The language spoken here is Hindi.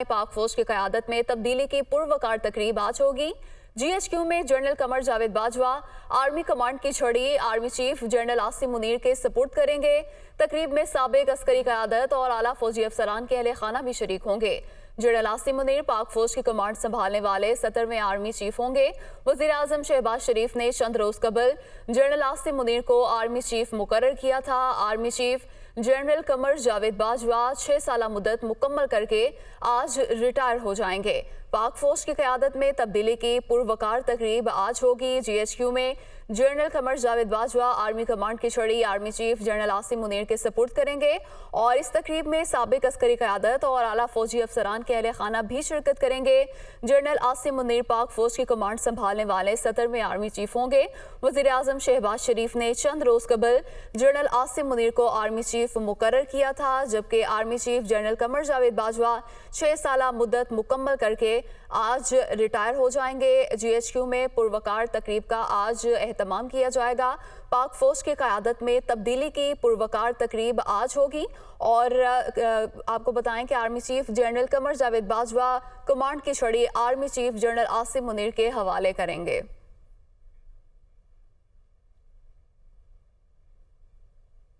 पाक फौज की क़यादत में तब्दीली की पुरवकार तकरीब आज होगी। GHQ में general Qamar Javed Bajwa army command की छड़ी army chief general Asim Munir के सपुर्द करेंगे। तकरीब में साबिक अस्करी क़यादत और आला फौजी अफसरान के अहले खाना भी शरीक होंगे। जनरल आसिम मुनीर पाक फौज की कमांड संभालने वाले 17वें आर्मी चीफ होंगे। वज़ीर आज़म शहबाज शरीफ ने चंद रोज कबल जनरल आसिम मुनीर को आर्मी चीफ मुकर्रर किया था। Army chief general Qamar Javed Bajwa 6 साल मुद्दत मुकम्मल करके आज रिटायर हो जाएंगे। पाक फौज की क़यादत में तब्दीली की पुरवकार तकरीब आज होगी। GHQ में general Qamar Javed Bajwa army command की छड़ी army chief general Asim Munir के सपुर्द करेंगे और इस तकरीब में साबिक अस्करी क़यादत और आला फौजी अफसरान के अहले खाना भी शिरकत करेंगे। जनरल आसिम मुनीर पाक फौज की कमांड संभालने वाले 17वें आर्मी चीफ होंगे। वज़ीर आज़म शहबाज शरीफ ने चंद रोज कबल जनरल आसिम मुनीर को आर्मी चीफ मुकर्रर किया था, जबकि army chief general Qamar Javed Bajwa 6 साल मुद्दत मुकम्मल करके आज रिटायर हो जाएंगे। GHQ में पुरवकार तकरीब का आज एहतमाम किया जाएगा। पाक फौज की क़यादत में तब्दीली की पुरवकार तकरीब आज होगी और आपको बताएं कि army chief general Qamar Javed Bajwa command की छड़ी army chief general Asim Munir के हवाले करेंगे।